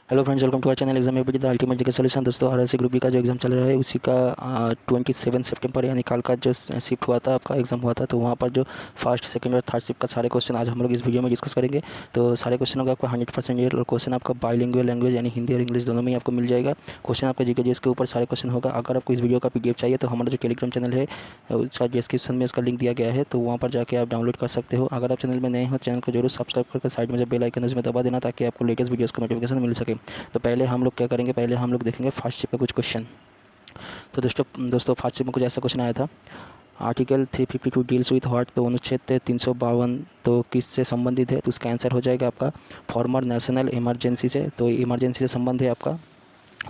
Hello friends, welcome to our channel exam ABD the ultimate GK solution. दोस्तों RSC group B का जो exam चल रहा है उसी का 27 सितंबर यानी कल का जो शिफ्ट हुआ था, आपका एग्जाम हुआ था, तो वहाँ पर जो फर्स्ट सेकंड और थर्ड शिफ्ट का सारे क्वेश्चन आज हम लोग इस वीडियो में डिस्कस करेंगे। तो सारे क्वेश्चनों का आपका 100% ये क्वेश्चन आपका बाईलिंगुअल लैंग्वेज यानी हिंदी और इंग्लिश दोनों में ही आपको मिल जाएगा। क्वेश्चन आपका जीके जीएस के ऊपर सारे क्वेश्चन होगा। अगर आपको इस वीडियो का पीडीएफ चाहिए तो हमारा जो टेलीग्राम चैनल है उसका डिस्क्रिप्शन में उसका लिंक दिया गया है, तो वहाँ पर जाके आप डाउनलोड कर सकते हो। अगर आप चैनल में नए हो चैनल को जरूर सब्सक्राइब करके साइड में जो बेल आइकन है उसमें दबा देना, ताकि आपको लेटेस्ट वीडियोस का नोटिफिकेशन मिल सके। तो पहले हम लोग क्या करेंगे, पहले हम लोग देखेंगे फर्स्ट शिफ्ट का कुछ क्वेश्चन। तो दोस्तों फर्स्ट शिफ्ट में कुछ ऐसा क्वेश्चन आया था। आर्टिकल 352 डील्स विथ व्हाट, तो अनुच्छेद 352 तो किससे संबंधित है, तो उसका आंसर हो जाएगा आपका फॉर्मर नेशनल इमरजेंसी से। तो इमरजेंसी से संबंध है आपका,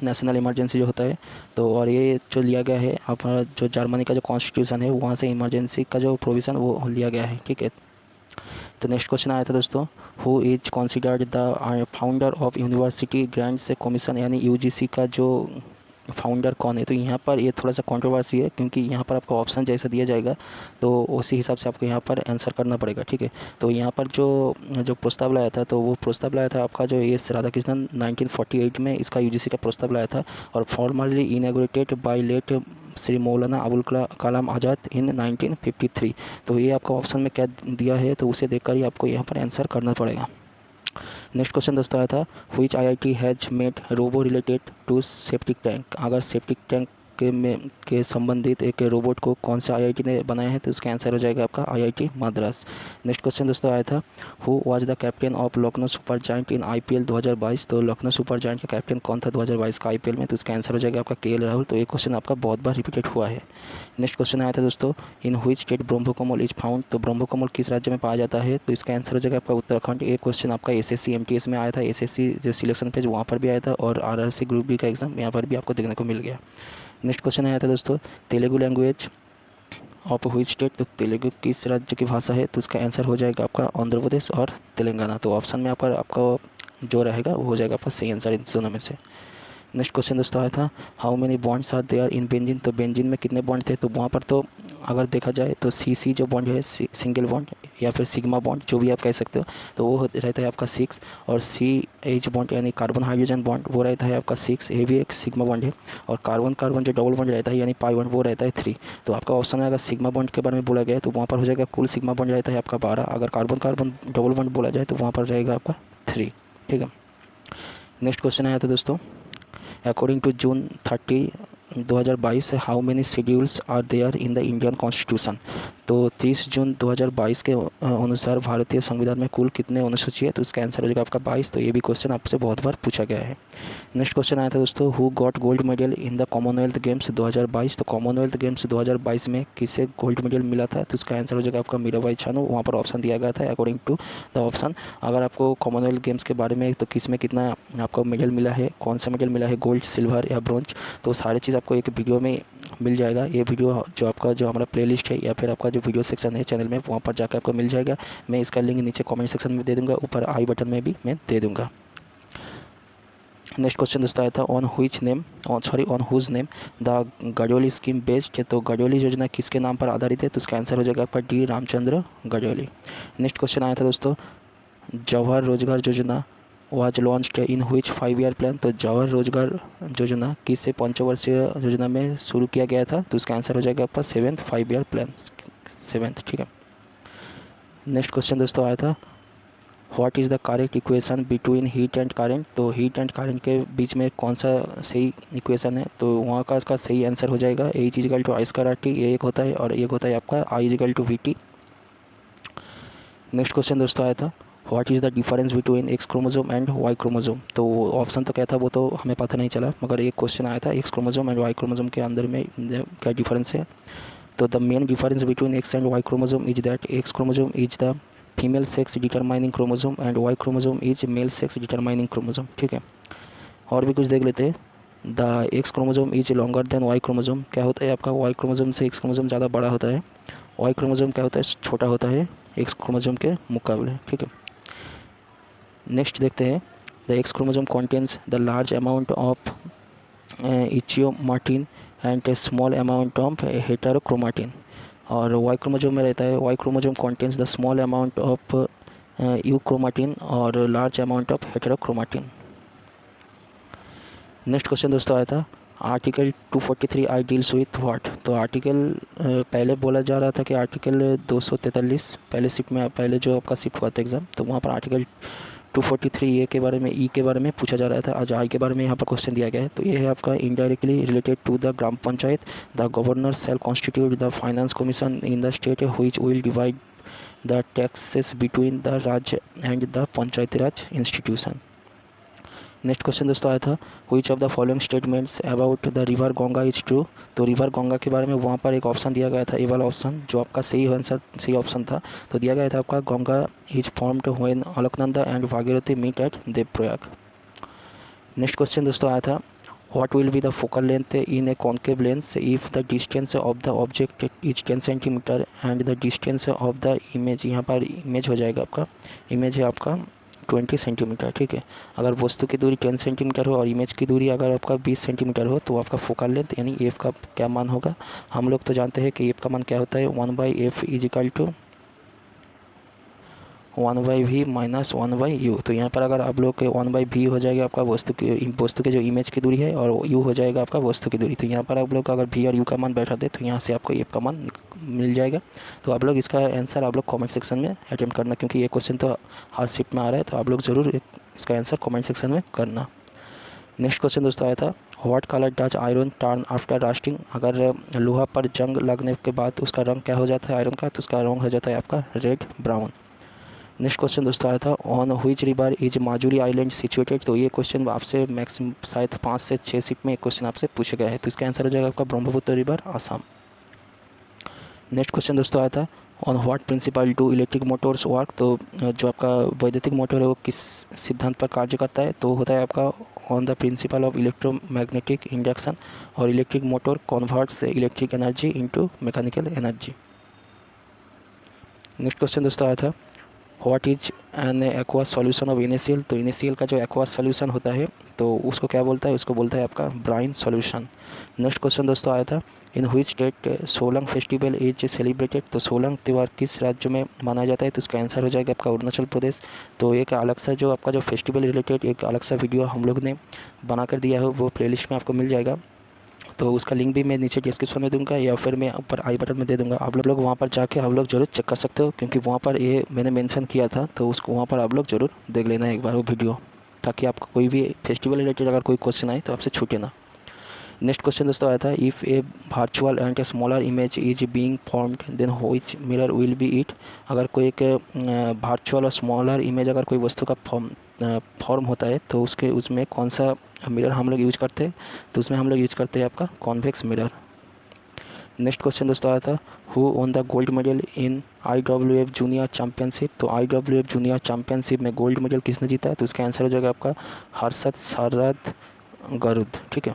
नेशनल इमरजेंसी जो होता है। तो और ये जो लिया गया है अपना जो जर्मनी का जो कॉन्स्टिट्यूशन है वहाँ से इमरजेंसी का जो प्रोविज़न वो लिया गया है, ठीक है। तो नेक्स्ट क्वेश्चन आया था दोस्तों, who is considered the founder of university grants commission, यानी यूजीसी का जो फाउंडर कौन है। तो यहाँ पर ये थोड़ा सा कंट्रोवर्सी है, क्योंकि यहाँ पर आपको ऑप्शन जैसा दिया जाएगा तो उसी हिसाब से आपको यहाँ पर आंसर करना पड़ेगा, ठीक है। तो यहाँ पर जो जो प्रस्ताव लाया था, तो वो प्रस्ताव लाया था आपका जो एस राधाकृष्णन 1948 में इसका यूजीसी का प्रस्ताव लाया था, और formally inaugurated by late Shri Maulana Abul Kalam Azad इन 1953। तो ये आपका ऑप्शन में क्या दिया है, तो उसे देखकर ही आपको यहाँ पर आंसर करना पड़ेगा। नेक्स्ट क्वेश्चन दोस्तों आया था, which IIT has made robo related to septic tank. अगर सेप्टिक टैंक के संबंधित एक रोबोट को कौन सा आईआईटी ने बनाया है, तो इसका आंसर हो जाएगा आपका आईआईटी मद्रास। नेक्स्ट क्वेश्चन दोस्तों आया था, who was the captain of Lucknow super giant in IPL 2022। तो लखनऊ सुपर जायंट का कैप्टन कौन था 2022 का आईपीएल में, तो इसका आंसर हो जाएगा आपका केएल राहुल। तो ये क्वेश्चन आपका बहुत बार रिपीटेड हुआ है। नेक्स्ट क्वेश्चन आया था दोस्तों, इन which state Brahmakamal is found. तो ब्रह्मकमल किस राज्य में पाया जाता है, तो इसका आंसर हो जाएगा आपका उत्तराखंड। एक क्वेश्चन आपका एसएससी एमटीएस में आया था, एसएससी जो सिलेक्शन पेज वहाँ पर भी आया था, और आरआरसी ग्रुप बी का एग्जाम यहाँ पर भी आपको देखने को मिल गया। नेक्स्ट क्वेश्चन आया था दोस्तों, Telugu language of which state. तो तेलुगु किस राज्य की भाषा है, तो उसका आंसर हो जाएगा आपका आंध्र प्रदेश और तेलंगाना। तो ऑप्शन में आपका जो रहेगा वो हो जाएगा आपका सही आंसर इन दोनों में से। नेक्स्ट क्वेश्चन दोस्तों आया था, how many bonds are there in benzene. तो बेंजीन में कितने बॉन्ड थे, तो वहाँ पर तो अगर देखा जाए तो सी जो बॉन्ड है सिंगल बॉन्ड या फिर सिग्मा बॉन्ड जो भी आप कह सकते हो, तो वो रहता है आपका 6। और CH बॉन्ड यानी कार्बन हाइड्रोजन बॉन्ड वो रहता है आपका 6, ये भी एक सिग्मा बॉन्ड है। और कार्बन कार्बन जो डबल बॉन्ड रहता है यानी पाई बॉन्ड वो रहता है 3। तो आपका ऑप्शन में अगर सिग्मा बॉन्ड के बारे में बोला गया तो वहाँ पर हो जाएगा कुल सिग्मा बॉन्ड रहता है आपका 12। अगर कार्बन कार्बन डबल बॉन्ड बोला जाए तो वहाँ पर रहेगा आपका 3, ठीक है। नेक्स्ट क्वेश्चन आया था दोस्तों, according to June 30 2022 how many schedules are there in the Indian Constitution. तो 30 जून 2022 के अनुसार भारतीय संविधान में कुल कितने अनुसूची है, तो इसका आंसर हो जाएगा आपका 22। तो ये भी क्वेश्चन आपसे बहुत बार पूछा गया है। नेक्स्ट क्वेश्चन आया था दोस्तों, who got gold medal in the Commonwealth games 2022। तो कॉमनवेल्थ गेम्स 2022 में किसे गोल्ड मेडल मिला था, तो इसका आंसर हो जाएगा आपका मीराबाई चानू। वहाँ पर ऑप्शन दिया गया था अकॉर्डिंग टू द ऑप्शन। अगर आपको कॉमनवेल्थ गेम्स के बारे में तो किस में कितना आपको मेडल मिला है, कौन सा मेडल मिला है, गोल्ड, सिल्वर या ब्रॉन्ज, तो सारी चीज़ आपको एक वीडियो में मिल जाएगा। ये वीडियो जो हमारा प्लेलिस्ट है या फिर आपका जो वीडियो सेक्शन है चैनल में, वहाँ पर जाकर आपको मिल जाएगा। मैं इसका लिंक नीचे कमेंट सेक्शन में दे दूँगा, ऊपर आई बटन में भी मैं दे दूँगा। नेक्स्ट क्वेश्चन दोस्तों आया था, on whose name the Gadoli scheme based है। तो गडोली योजना किसके नाम पर आधारित है, तो उसका आंसर हो जाएगा आपका D Ramchandra Gadoli. Next question आया था दोस्तों, जवाहर रोजगार योजना was launched in which 5 year plan. तो जवाहर रोजगार योजना किससे पंचवर्षीय योजना में शुरू किया गया था, तो उसका आंसर हो जाएगा आपका 7th 5 ईयर प्लान, 7th, ठीक है। नेक्स्ट क्वेश्चन दोस्तों आया था, what is the correct equation between heat and current. तो हीट एंड करेंट के बीच में कौन सा सही इक्वेशन है, तो वहाँ का इसका सही आंसर हो जाएगा H इजिकल टू I²RT, ये एक होता है, और एक होता है आपका I is equal to VT। Next question दोस्तों आया था, what is the difference between X chromosome and Y chromosome. तो ऑप्शन तो क्या था वो तो हमें पता नहीं चला, मगर एक क्वेश्चन आया था X chromosome and Y chromosome के अंदर में क्या डिफरेंस है। तो the main difference between X and Y chromosome is that X chromosome is the female sex determining chromosome and Y chromosome is male sex determining chromosome, ठीक है। और भी कुछ देख लेते हैं, the X chromosome is longer than Y chromosome. क्या होता है आपका वाई क्रोमोजोम से एक्स क्रोमोजोम ज़्यादा बड़ा होता है, वाई क्रोमोजोम क्या होता है छोटा होता है एक्स क्रोमोजोम के मुकाबले, ठीक है। नेक्स्ट देखते हैं, the X chromosome contains the large amount of euchromatin and a small amount of heterochromatin. और वाई क्रोमोजोम में रहता है, Y chromosome contains the small amount of euchromatin और large amount of heterochromatin. Next question दोस्तों आया था article 243 I deals with what. तो article पहले बोला जा रहा था कि आर्टिकल 243 पहले शिफ्ट में पहले जो आपका शिफ्ट हुआ था एग्ज़ाम, तो वहाँ पर आर्टिकल 243 ए के बारे में ई के बारे में पूछा जा रहा था। आज आई के बारे में यहाँ पर क्वेश्चन दिया गया है। तो ये है आपका indirectly related to the gram panchayat. The governor shall constitute the finance commission in the state which will divide the taxes between the rajya and the panchayati raj institution. Next question दोस्तों आया था which of the following statements about the river Ganga is true. तो river Ganga के बारे में वहाँ पर एक ऑप्शन दिया गया था, ए वाला ऑप्शन जो आपका सही आंसर सही ऑप्शन था। तो दिया गया था आपका Ganga is formed when Alaknanda and Bhagirathi meet at Devprayag. Next question दोस्तों आया था what will be the focal length in a concave lens if the distance of the object is 10 centimetre and the distance of the image, यहाँ पर image हो जाएगा आपका, image है आपका 20 सेंटीमीटर। ठीक है, अगर वस्तु की दूरी 10 सेंटीमीटर हो और इमेज की दूरी अगर आपका 20 सेंटीमीटर हो तो आपका फोकल लेंथ यानी एफ का क्या मान होगा। हम लोग तो जानते हैं कि एफ का मान क्या होता है, 1/f is equal to 1/v minus 1/u। तो यहाँ पर अगर आप लोग के 1/v हो जाएगा आपका वस्तु के जो इमेज की दूरी है और u हो जाएगा आपका वस्तु की दूरी। तो यहाँ पर आप लोग अगर v और u का मान बैठा दे तो यहाँ से आपको f का मान मिल जाएगा। तो आप लोग इसका आंसर आप लोग कमेंट सेक्शन में अटेम्प्ट करना, क्योंकि ये क्वेश्चन तो हर शिफ्ट में आ रहा है, तो आप लोग ज़रूर इसका आंसर कमेंट सेक्शन में करना। नेक्स्ट क्वेश्चन दोस्तों आया था what colour does iron turn after rusting. अगर लोहा पर जंग लगने के बाद उसका रंग क्या हो जाता है आयरन का, तो उसका रंग हो जाता है आपका रेड ब्राउन। नेक्स्ट क्वेश्चन दोस्तों आया था on which river is Majuli island situated. तो ये क्वेश्चन आपसे मैक्सिमम शायद 5 से 6 शिफ्ट में एक क्वेश्चन आपसे पूछा गया है। तो इसका आंसर हो जाएगा आपका Brahmaputra river, Assam. Next question दोस्तों आया था on what principle do electric motors work. तो जो आपका वैद्युतिक मोटर है वो किस सिद्धांत पर कार्य करता है, तो होता है आपका on the principle of electromagnetic induction, और electric motor converts electric energy into mechanical energy. Next question दोस्तों आया था what is an aqua solution of NaCl। तो NaCl का जो एक्वा सॉल्यूशन होता है तो उसको क्या बोलता है, उसको बोलता है आपका ब्राइन सॉल्यूशन। नेक्स्ट क्वेश्चन दोस्तों आया था in which state Solang festival is celebrated. तो सोलंग त्यौहार किस राज्य में मनाया जाता है, तो उसका आंसर हो जाएगा आपका अरुणाचल प्रदेश। तो एक अलग सा जो आपका जो फेस्टिवल रिलेटेड एक अलग सा वीडियो हम लोग ने बना कर दिया है, वो प्लेलिस्ट में आपको मिल जाएगा। तो उसका लिंक भी मैं नीचे डिस्क्रिप्शन में दूंगा या फिर मैं ऊपर आई बटन में दे दूंगा। आप लोग वहाँ पर जाके आप लोग जरूर चेक कर सकते हो, क्योंकि वहाँ पर ये मैंने मेंशन किया था, तो उसको वहाँ पर आप लोग जरूर देख लेना एक बार वो वीडियो, ताकि आपको कोई भी फेस्टिवल रिलेटेड अगर कोई क्वेश्चन आए तो आपसे छूटे ना। नेक्स्ट क्वेश्चन दोस्तों आया था if a virtual and a smaller image is being formed then which mirror will be it. अगर कोई एक वर्चुअल और स्मॉलर इमेज अगर कोई वस्तु का फॉर्म होता है तो उसमें कौन सा मिरर हम लोग यूज करते हैं, तो उसमें हम लोग यूज करते हैं आपका कॉन्वेक्स मिरर। नेक्स्ट क्वेश्चन दोस्तों आया था who on the gold medal in IWF junior championship. तो IWF जूनियर चैम्पियनशिप में गोल्ड मेडल किसने जीता है, तो इसका आंसर हो जाएगा आपका हर्षद शरद गरुद। ठीक है।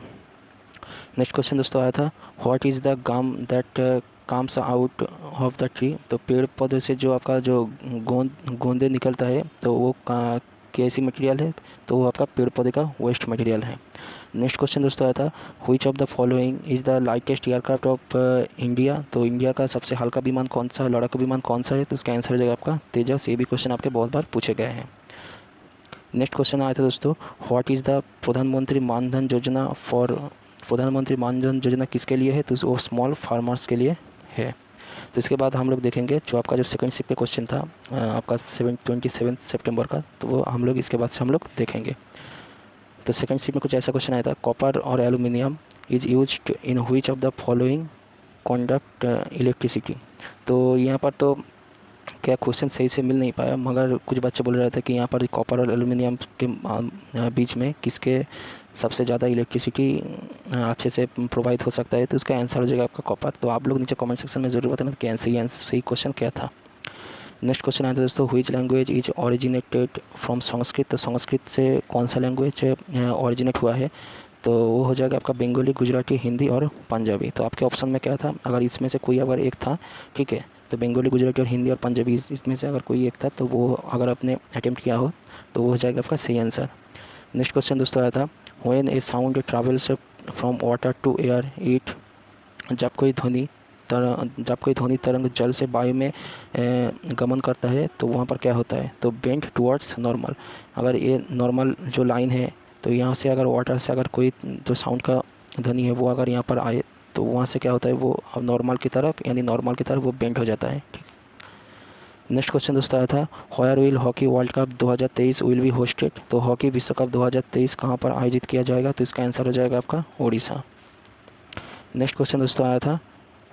नेक्स्ट क्वेश्चन दोस्तों आया था what is the gum that comes out of the tree. तो पेड़ पौधे से जो आपका जो गोंदे निकलता है तो वो कैसी मटेरियल है, तो वो आपका पेड़ पौधे का वेस्ट मटेरियल है। नेक्स्ट क्वेश्चन दोस्तों आया था which of the following is the lightest aircraft of India. तो इंडिया का सबसे हल्का विमान कौन सा, लड़ाकू विमान कौन सा है, तो उसका आंसर हो जाएगा आपका तेजस। ये भी क्वेश्चन आपके बहुत बार पूछे गए हैं। नेक्स्ट क्वेश्चन आया था दोस्तों व्हाट इज़ द प्रधानमंत्री मानधन योजना फॉर। प्रधानमंत्री मानधन योजना किसके लिए है, तो वो स्मॉल फार्मर्स के लिए है। तो इसके बाद हम लोग देखेंगे जो आपका जो सेकंड शिफ्ट का क्वेश्चन था आपका 27 सितंबर का, तो वो हम लोग इसके बाद से हम लोग देखेंगे। तो सेकंड शिफ्ट में कुछ ऐसा क्वेश्चन आया था कॉपर और aluminium is used in which of the following conduct electricity. तो यहाँ पर तो क्या क्वेश्चन सही से मिल नहीं पाया, मगर कुछ बच्चे बोल रहे थे कि यहाँ पर कॉपर और एल्यूमिनियम के बीच में किसके सबसे ज़्यादा इलेक्ट्रिसिटी अच्छे से प्रोवाइड हो सकता है, तो उसका आंसर हो जाएगा आपका कॉपर। तो आप लोग नीचे कमेंट सेक्शन में ज़रूर बताना कि सही क्वेश्चन क्या था। नेक्स्ट क्वेश्चन आया था दोस्तों which language is originated from Sanskrit. तो संस्कृत से कौन सा लैंग्वेज ऑरिजिनेट हुआ है, तो वो हो जाएगा आपका बंगाली, गुजराती, हिंदी और पंजाबी। तो आपके ऑप्शन में क्या था, अगर इसमें से कोई अगर एक था, ठीक है, तो बंगाली, गुजराती और हिंदी और पंजाबी इसमें से अगर कोई एक था तो वो अगर आपने अटेम्प्ट किया हो तो वो हो जाएगा आपका सही आंसर। नेक्स्ट क्वेश्चन दोस्तों आया था when a sound travels from water to air it. जब कोई ध्वनि तरंग जल से वायु में गमन करता है तो वहाँ पर क्या होता है, तो बेंड टुवर्ड्स नॉर्मल। अगर ये नॉर्मल जो लाइन है तो यहाँ से अगर वाटर से अगर कोई जो साउंड का ध्वनि है वो अगर यहाँ पर आए तो वहाँ से क्या होता है, वो अब नॉर्मल की तरफ यानी नॉर्मल की तरफ वो बेंड हो जाता है। ठीक। नेक्स्ट क्वेश्चन दोस्तों आया था, where will hockey world cup 2023 will be hosted. तो हॉकी विश्व कप 2023 कहाँ पर आयोजित किया जाएगा, तो इसका आंसर हो जाएगा आपका उड़ीसा। नेक्स्ट क्वेश्चन दोस्तों आया था,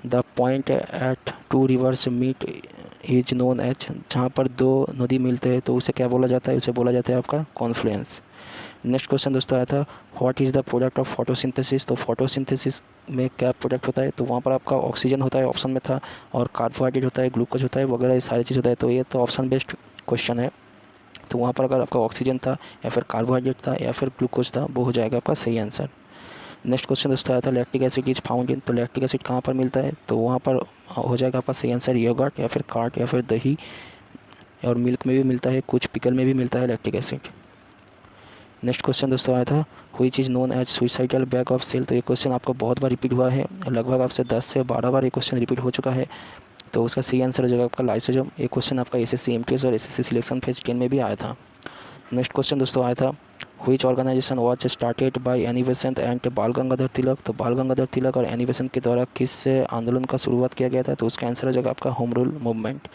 the point at two rivers meet is known as. जहाँ पर दो नदी मिलते हैं तो उसे क्या बोला जाता है, उसे बोला जाता है आपका कॉन्फ्लुएंस। नेक्स्ट क्वेश्चन दोस्तों आया था, what is the product of photosynthesis. तो फोटोसिंथेसिस में क्या प्रोडक्ट होता है, तो वहाँ पर आपका ऑक्सीजन होता है, ऑप्शन में था, और कार्बोहाइड्रेट होता है, ग्लूकोज होता है वगैरह, ये सारी चीज़ होता है। तो ये तो ऑप्शन बेस्ड क्वेश्चन है, तो वहाँ पर अगर आपका ऑक्सीजन था या फिर कार्बोहाइड्रेट था या फिर ग्लूकोज था, वो हो जाएगा आपका सही आंसर। नेक्स्ट क्वेश्चन दोस्तों आया था, lactic acid is found in. तो लैक्टिक एसिड कहाँ पर मिलता है, तो वहाँ पर हो जाएगा आपका सही आंसर योगर्ट या फिर कार्ट या फिर दही, और मिल्क में भी मिलता है, कुछ पिकल में भी मिलता है लैक्टिक एसिड। नेक्स्ट क्वेश्चन दोस्तों आया था, which is known as suicidal bag of cell. तो ये क्वेश्चन आपको बहुत बार रिपीट हुआ है, लगभग आपसे 10 से 12 बार ये क्वेश्चन रिपीट हो चुका है। तो उसका सही आंसर हो जाएगा आपका लाइसोजोम। ये क्वेश्चन आपका एसएससी एमटीएस और एसएससी सिलेक्शन फेज 10 में भी आया था। नेक्स्ट क्वेश्चन दोस्तों आया था, which organisation was started by Annie Besant and Bal Gangadhar तिलक। तो बाल गंगाधर तिलक और एनी बेसेंट के द्वारा किस आंदोलन का शुरुआत किया गया था, तो उसका आंसर हो जाएगा आपका home rule movement.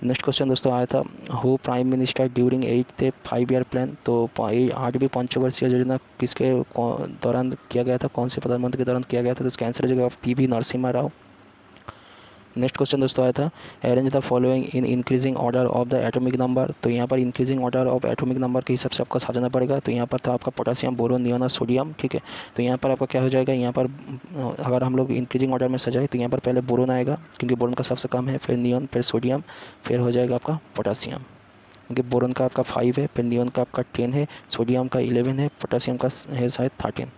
Next question दोस्तों आया था, who prime minister during 8th 5 year plan. तो 8वीं पंचवर्षीय योजना किसके दौरान किया गया था, कौन से प्रधानमंत्री के दौरान किया गया था, तो उसका आंसर हो जाएगा PV Narasimha Rao. Next question दोस्तों आया था, arrange the following in increasing order of the atomic number. तो यहाँ पर increasing order of atomic number के हिसाब से आपको साजना पड़ेगा। तो यहाँ पर था आपका पोटेशियम, बोरोन, नियोन और सोडियम। ठीक है, तो यहाँ पर आपका क्या हो जाएगा, यहाँ पर अगर हम लोग इंक्रीजिंग ऑर्डर में सजाए तो यहाँ पर पहले बोरोन आएगा क्योंकि बोरोन का सबसे कम है, फिर नियोन, फिर सोडियम, फिर हो जाएगा आपका पोटेशियम, क्योंकि बोरोन का आपका 5 है, फिर नियोन का आपका 10 है, सोडियम का 11 है, पोटेशियम का है शायद 13।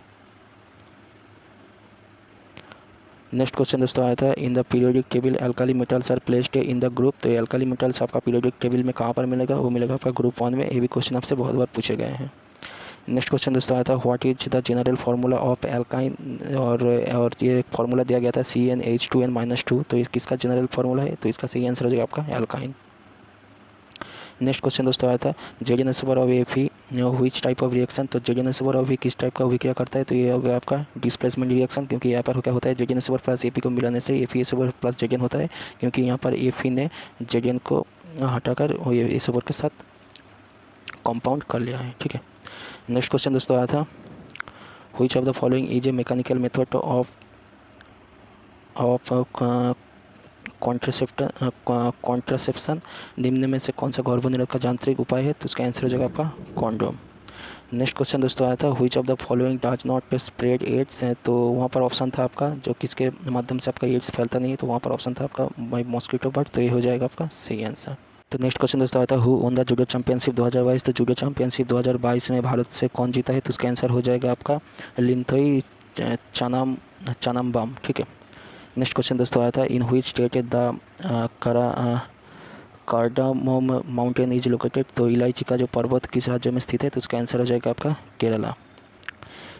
नेक्स्ट क्वेश्चन दोस्तों आया था, in the periodic table alkali metals are placed in the group. तो एल्काली मेटल्स आपका पीरियोडिक टेबल में कहाँ पर मिलेगा, वो मिलेगा आपका ग्रुप 1 में। ये भी क्वेश्चन आपसे बहुत बार पूछे गए हैं। नेक्स्ट क्वेश्चन दोस्तों आया था, what is the general formula of alkyne. और ये फार्मूला दिया गया था CnH2n-2। तो ये किसका जनरल फार्मूला है, तो इसका सही आंसर हो जाएगा आपका एल्काइन। नेक्स्ट क्वेश्चन दोस्तों आया था, जेडनसवर ऑफ एफी व्हिच टाइप ऑफ रिएक्शन। तो जेडनसवर ऑफ किस टाइप का अभिक्रिया करता है, तो ये हो गया आपका डिस्प्लेसमेंट रिएक्शन, क्योंकि यहाँ पर क्या होता है, जेडनसवर प्लस एपी को मिलाने से एफीएसओवर प्लस जेडन होता है, क्योंकि यहाँ पर एफी ने जेडन को हटाकर एसओवर के साथ कंपाउंड कर लिया है। ठीक है, नेक्स्ट क्वेश्चन दोस्तों आया था, which of the following is a mechanical method of contraception. निम्न में से कौन सा गर्भनिरोध का यांत्रिक उपाय है, तो उसका आंसर हो जाएगा आपका कॉन्डोम। नेक्स्ट क्वेश्चन दोस्तों आया था, which of the following does not spread AIDS है। तो वहाँ पर ऑप्शन था आपका जो किसके माध्यम से आपका एड्स फैलता नहीं है, तो वहाँ पर ऑप्शन था आपका बाई मॉस्किटो बट। तो ये हो जाएगा आपका सही आंसर। तो नेक्स्ट क्वेश्चन दोस्तों आता है, who on the judo championship 2022। तो जूडो चैंपियनशिप 2022 में भारत से कौन जीता है, तो उसका आंसर हो जाएगा आपका लिंथोई चानमबाम। ठीक है, नेक्स्ट क्वेश्चन दोस्तों आया था, in which state the cardamom mountain is located. तो इलायची का जो पर्वत किस राज्य में स्थित है, तो उसका आंसर हो जाएगा आपका केरला।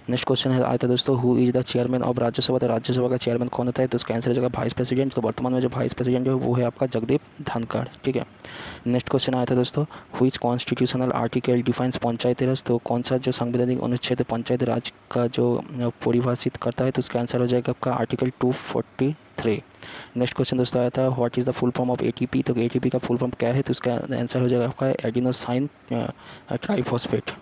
नेक्स्ट क्वेश्चन है आया था दोस्तों, who is the chairman of Rajya Sabha. तो राज्यसभा का चेयरमैन कौन होता है, तो उसका आंसर हो जाएगा वाइस प्रेसिडेंट। तो वर्तमान में जो वाइस प्रेसिडेंट है वो है आपका जगदीप धनखड़। ठीक है, नेक्स्ट क्वेश्चन आया था दोस्तों, व्हिच कॉन्स्टिट्यूशनल आर्टिकल डिफाइंस पंचायती राज। तो कौन सा जो संवैधानिक अनुच्छेद पंचायती राज का जो परिभाषित करता है, तो उसका आंसर हो जाएगा आपका आर्टिकल 243। नेक्स्ट क्वेश्चन दोस्तों आया था, what is the full form of ATP। तो ATP का फुल फॉर्म क्या है, तो उसका आंसर हो जाएगा आपका एडिनोसाइन ट्राइफॉस्फेट।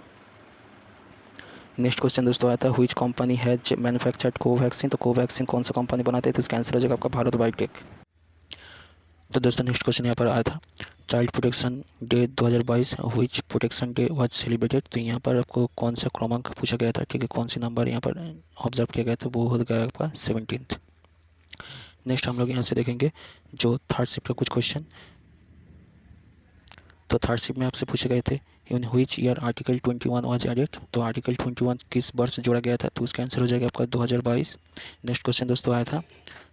नेक्स्ट क्वेश्चन दोस्तों आया था, which company has manufactured Covaxin. तो कोवैक्सीन कौन सा कंपनी बनाते हैं, तो इसका आंसर हो जाएगा आपका भारत बायोटेक। तो दोस्तों नेक्स्ट क्वेश्चन यहाँ पर आया था, child protection day 2022 which protection day was celebrated. तो यहाँ पर आपको कौन सा क्रमांक पूछा गया था, ठीक है, कौन सी नंबर यहाँ पर ऑब्जर्व किया गया था, वो हो गया आपका 17th। नेक्स्ट हम लोग यहाँ से देखेंगे जो थर्ड शिफ्ट का कुछ क्वेश्चन। तो थर्ड शिफ्ट में आपसे पूछे गए थे, in which year article 21 was added. तो आर्टिकल 21 किस वर्ष जोड़ा गया था, तो उसका आंसर हो जाएगा आपका 2022। नेक्स्ट क्वेश्चन दोस्तों आया था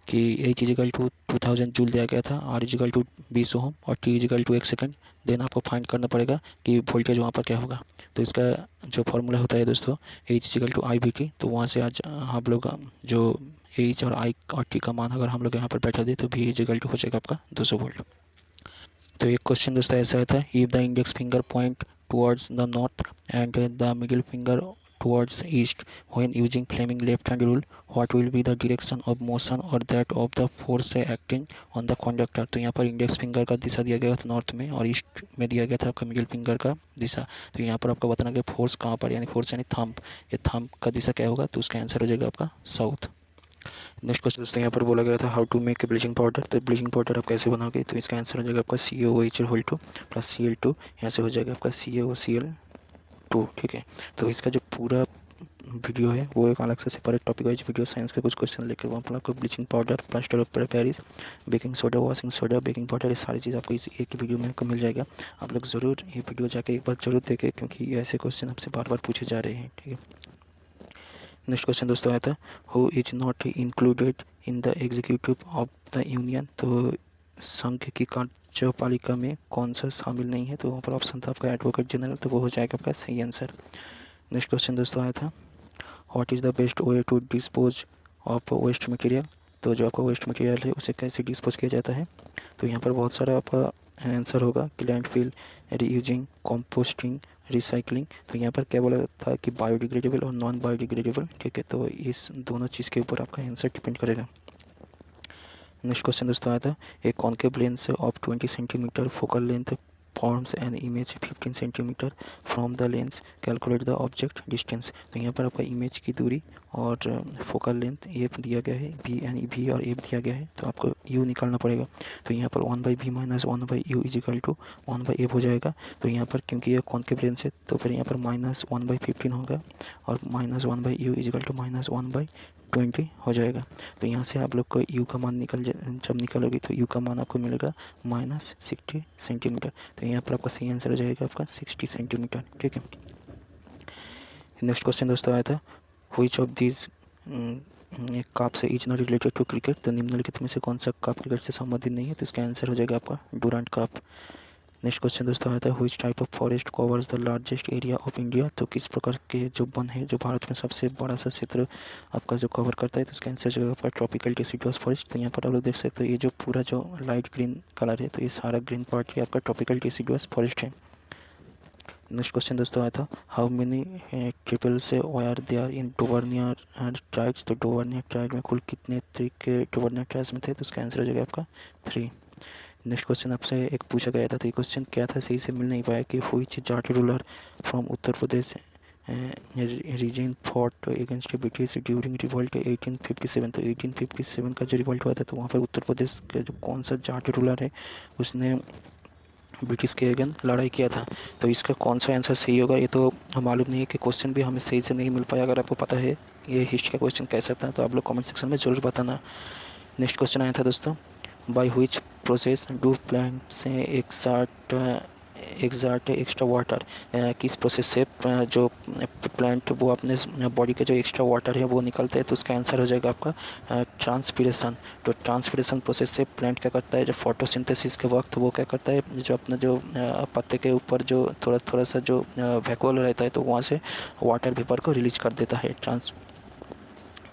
कि H इजिकल टू 2000 जूल दिया गया था, R इजिकल टू 20 ओम और T is equal to 1 second. Then आपको फाइंड करना पड़ेगा कि वोल्टेज वहाँ पर क्या होगा। तो इसका जो फॉर्मूला होता है दोस्तों H इजिकल टू IVT। तो वहाँ से आज आप लोग जो H और I और T का मान अगर हम लोग यहाँ पर बैठा दें तो V इजिकल टू हो जाएगा आपका 200 वोल्ट। तो एक क्वेश्चन दोस्तों ऐसा था, if the index finger point towards the north and the middle finger towards east when using flaming left hand rule, what will be the direction of motion or that of the force acting on the conductor। तो यहाँ पर index finger का दिशा दिया गया था north में और east में दिया गया था आपका मिडिल फिंगर का दिशा। तो यहाँ पर आपको बताना कि फोर्स कहाँ पर, यानी फोर्स यानी थंब, ये थंब का दिशा क्या होगा, तो उसका आंसर हो जाएगा आपका साउथ। नेक्स्ट क्वेश्चन दोस्तों यहाँ पर बोला गया था how to make a bleaching powder. तो ब्लीचिंग पाउडर आप कैसे बनाओगे, तो इसका आंसर हो जाएगा आपका CaOH2 प्लस Cl2, यहाँ से हो जाएगा आपका CaOCl2। ठीक है, तो इसका जो पूरा वीडियो है वो एक अलग से separate topic wise video science के कुछ क्वेश्चन लेकर वहाँ पर आपको bleaching powder, plaster of Paris, baking soda, washing soda, baking powder, ये सारी चीज़ आपको इस एक ही वीडियो में आपको मिल जाएगा। आप लोग ज़रूर ये वीडियो जाके एक बार जरूर देखें क्योंकि ये ऐसे क्वेश्चन आपसे बार बार पूछे जा रहे हैं। ठीक है, नेक्स्ट क्वेश्चन दोस्तों आया था who is not included in the executive of the union. तो संघ की कार्यपालिका में कौन सा शामिल नहीं है, तो वहाँ पर ऑप्शन था आपका एडवोकेट जनरल, तो वो हो जाएगा आपका सही आंसर। नेक्स्ट क्वेश्चन दोस्तों आया था what is the best way to dispose of waste material. तो जो आपका वेस्ट मटेरियल है उसे कैसे डिस्पोज किया जाता है, तो यहाँ पर बहुत सारा आपका आंसर होगा कि लैंडफिल, रीयूजिंग, कंपोस्टिंग, रिसाइकलिंग। तो यहाँ पर क्या बोला था कि बायोडिग्रेडेबल और नॉन बायोडिग्रेडेबल। ठीक है, तो इस दोनों चीज़ के ऊपर आपका आंसर डिपेंड करेगा। नेक्स्ट क्वेश्चन दोस्तों आया था ए concave lens of 20 centimetre focal length forms an image 15 centimetre from the lens, calculate the object distance. तो यहाँ पर आपका इमेज की दूरी और फोकल लेंथ ये दिया गया है, बी यानी भी और एफ दिया गया है, तो आपको यू निकालना पड़ेगा। तो यहाँ पर 1/v minus 1/u is equal to 1/f हो जाएगा। तो यहाँ पर क्योंकि ये कॉन्केव लेंस है तो फिर यहाँ पर -1/15 होगा और -1/u इज इक्वल टू -1/20 हो जाएगा। तो यहाँ से आप लोग को u का मान जब निकालोगे तो u का मान आपको मिलेगा -60 सेंटीमीटर। तो यहाँ पर आपका सही आंसर हो जाएगा आपका 60 सेंटीमीटर। ठीक है, नेक्स्ट क्वेश्चन दोस्तों आया था व्हिच ऑफ दिस काप से is not related to cricket. तो निम्नलिखित में से कौन सा काप क्रिकेट से संबंधित नहीं है, तो इसका आंसर हो जाएगा आपका डूरांट काप। नेक्स्ट क्वेश्चन दोस्तों आया था which type of forest covers the largest area of India. तो किस प्रकार के जो वन है जो भारत में सबसे बड़ा सा क्षेत्र आपका जो कवर करता है, तो इसका आंसर जो आपका ट्रॉपिकल डेसिडुअस फॉरेस्ट। तो यहाँ पर आप लोग देख सकते हो ये जो पूरा जो लाइट ग्रीन कलर है तो ये सारा ग्रीन पार्ट ही आपका ट्रॉपिकल डेसिडुअस फॉरेस्ट है। नेक्स्ट क्वेश्चन दोस्तों आया था how many triple say wire they are in डोवर्नियर ट्राइब्स। तो डोवर्नियर ट्राइब में कुल कितने तरीके डोवर्नियर ट्राइब्स में थे, तो इसका आंसर हो जाएगा आपका 3। नेक्स्ट क्वेश्चन आपसे एक पूछा गया था, तो ये क्वेश्चन क्या था सही से मिल नहीं पाया कि which Jat ruler from Uttar Pradesh region fought against British during revolt 1857। तो 1857 का जो रिवॉल्ट हुआ था तो वहाँ पर उत्तर प्रदेश का जो कौन सा जाट रूलर है उसने ब्रिटिश के अगेंस्ट लड़ाई किया था। तो इसका कौन सा आंसर सही होगा ये तो मालूम नहीं है कि क्वेश्चन भी हमें सही से नहीं मिल पाया। अगर आपको पता है ये हिस्ट्री का क्वेश्चन कैसा था तो आप लोग कमेंट सेक्शन में ज़रूर बताना। नेक्स्ट क्वेश्चन आया था दोस्तों by which process do plants exert extra water. किस प्रोसेस से जो प्लांट वो अपने बॉडी का जो एक्स्ट्रा वाटर है वो निकलता है, तो उसका आंसर हो जाएगा आपका ट्रांसपिरेशन। तो ट्रांसपिरेशन प्रोसेस से प्लांट क्या करता है, जो फोटोसिंथेसिस के वक्त वो क्या करता है, जो अपना जो पत्ते के ऊपर जो थोड़ा सा जो वैक्यूल रहता है तो वहाँ से वाटर वेपर को रिलीज कर देता है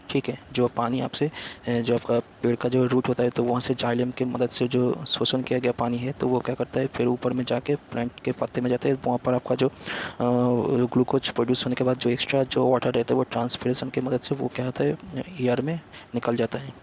ठीक है, जो पानी आपसे जो आपका पेड़ का जो रूट होता है तो वहाँ से जाइलम की मदद से जो शोषण किया गया पानी है तो वो क्या करता है फिर ऊपर में जाके प्लांट के पत्ते में जाता है। वहाँ पर आपका जो ग्लूकोज प्रोड्यूस होने के बाद जो एक्स्ट्रा जो वाटर रहता है वो ट्रांसपिरेशन की मदद से वो क्या होता है एयर में निकल जाता है।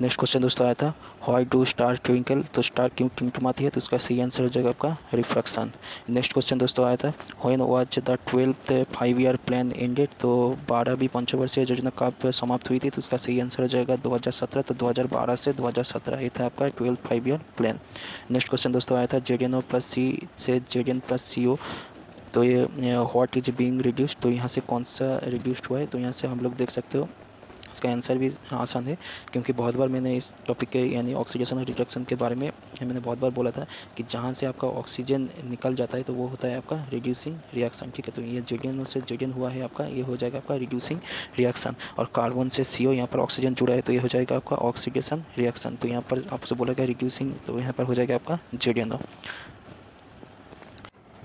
नेक्स्ट क्वेश्चन दोस्तों आया था व्हाई डू स्टार ट्विंकल। तो स्टार क्यों टिमटिमाती है, तो इसका सही आंसर हो जाएगा आपका रिफ्रैक्शन। नेक्स्ट क्वेश्चन दोस्तों आया था when was the 12th 5-year plan ended. तो 12वीं पंचवर्षीय योजना कब समाप्त हुई थी, तो उसका सही आंसर हो जाएगा 2017। तो 2012 से 2017 ये था आपका 12th 5-year plan. Next question दोस्तों आया था JNO प्लस C से JN प्लस CO। तो ये व्हाट इज बीइंग रिड्यूस्ड, तो यहाँ से कौन सा रिड्यूस्ड हुआ है, तो यहाँ से हम लोग देख सकते हो इसका आंसर भी आसान है क्योंकि बहुत बार मैंने इस टॉपिक के यानी ऑक्सीडेशन और रिडक्शन के बारे में मैंने बहुत बार बोला था कि जहाँ से आपका ऑक्सीजन निकल जाता है तो वो होता है आपका रिड्यूसिंग रिएक्शन। ठीक है, तो ये JN से JN हुआ है आपका, ये हो जाएगा आपका रिड्यूसिंग रिएक्शन। और कार्बन से CO यहाँ पर ऑक्सीजन जुड़ा है तो ये हो जाएगा आपका ऑक्सीडेशन रिएक्शन। तो यहाँ पर आपसे बोला गया रिड्यूसिंग, तो यहाँ पर हो जाएगा आपका JNO।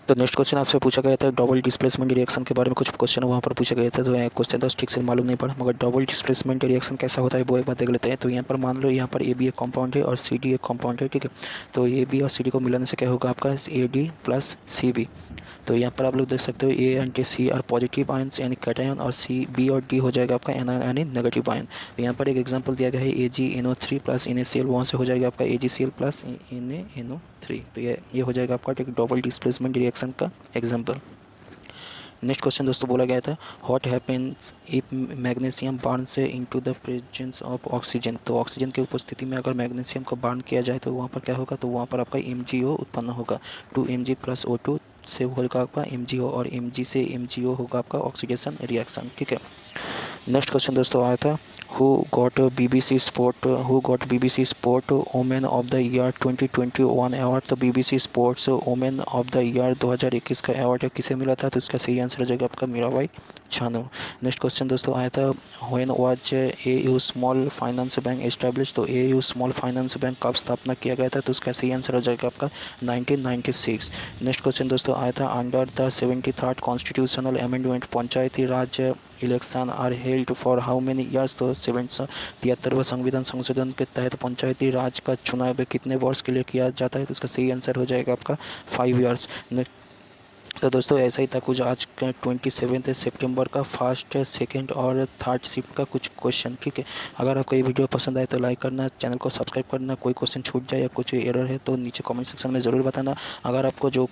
तो नेक्स्ट क्वेश्चन आपसे पूछा गया था डबल डिस्प्लेसमेंट रिएक्शन के बारे में, कुछ क्वेश्चन वहाँ पर पूछा गया था। तो क्वेश्चन तो ठीक से मालूम नहीं पड़ा, मगर डबल डिस्प्लेसमेंट रिएक्शन कैसा होता है वो एक बार देख लेते हैं। तो यहाँ पर मान लो यहाँ पर ए बी एक कॉम्पाउंड है और सी डी एक कॉम्पाउंड है, ठीक है। तो ए बी और सी डी को मिलाने से क्या होगा आपका A D plus C B. तो यहाँ पर आप लोग देख सकते हो A and C are positive ions यानी कैटायन, और सी बी और डी हो जाएगा आपका एन यानी नेगेटिव आयन। तो यहाँ पर एक एग्जांपल दिया गया है A G N O three plus N A C L, वहाँ से हो जाएगा आपका A G C L plus N A N O three. तो ये हो जाएगा आपका एक डबल डिस्प्लेसमेंट रिएक्शन का एग्जाम्पल। नेक्स्ट क्वेश्चन दोस्तों बोला गया था what happens if magnesium burns into the presence of oxygen. तो ऑक्सीजन की उपस्थिति में अगर मैग्नीशियम को बर्न किया जाए तो वहाँ पर क्या होगा, तो वहाँ पर आपका MgO उत्पन्न होगा। 2Mg प्लस O2 से होगा आपका MgO, और Mg से MgO होगा आपका ऑक्सीडेशन रिएक्शन, ठीक है। नेक्स्ट क्वेश्चन दोस्तों आया था who got BBC sport women of the year 2021 award. तो BBC sports women of the year 2021 का अवार्ड किसे मिला था, तो इसका सही आंसर हो जाएगा आपका मीराबाई चानू। नेक्स्ट क्वेश्चन दोस्तों आया था when was AU small finance bank establish. तो AU स्मॉल फाइनेंस बैंक कब स्थापना किया गया था, तो उसका सही आंसर हो जाएगा आपका 1996। नेक्स्ट क्वेश्चन दोस्तों आया था under the 73rd constitutional amendment Panchayati Raj election are held for how many years. तो 73वां संविधान संशोधन के तहत पंचायती राज का चुनाव कितने वर्ष के लिए किया जाता है, तो इसका सही आंसर हो जाएगा आपका 5 ईयर्स। तो दोस्तों ऐसा ही था कुछ आज का 27 सितंबर का फर्स्ट, सेकंड और थर्ड शिफ्ट का कुछ क्वेश्चन, ठीक है। अगर आपको ये वीडियो पसंद आए तो लाइक करना, चैनल को सब्सक्राइब करना। कोई क्वेश्चन छूट जाए या कुछ एरर है तो नीचे कमेंट सेक्शन में ज़रूर बताना। अगर आपको जो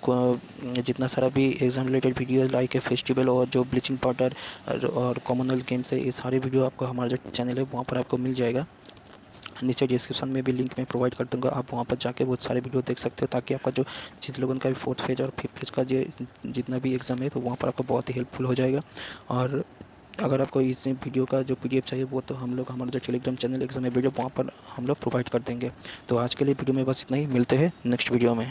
जितना सारा भी एग्जाम रिलेटेड वीडियो लाइक है फेस्टिवल और जो ब्लीचिंग पाउडर और कॉमनवेल्थ गेम्स है, ये सारे वीडियो आपको हमारा जो चैनल है वहाँ पर आपको मिल जाएगा। नीचे डिस्क्रिप्शन में भी लिंक मैं प्रोवाइड कर दूंगा, आप वहाँ पर जाके बहुत सारे वीडियो देख सकते हो, ताकि आपका जो जिस लोगों का भी 4th फेज और 5th फेज का जो जितना भी एग्ज़ाम है तो वहाँ पर आपको बहुत ही हेल्पफुल हो जाएगा। और अगर आपको इस वीडियो का जो PDF चाहिए वो तो हम लोग हमारा जो टेलीग्राम चैनल एग्जाम है वीडियो वहाँ पर हम लोग प्रोवाइड कर देंगे। तो आज के लिए वीडियो में बस इतना ही, मिलते हैं नेक्स्ट वीडियो में।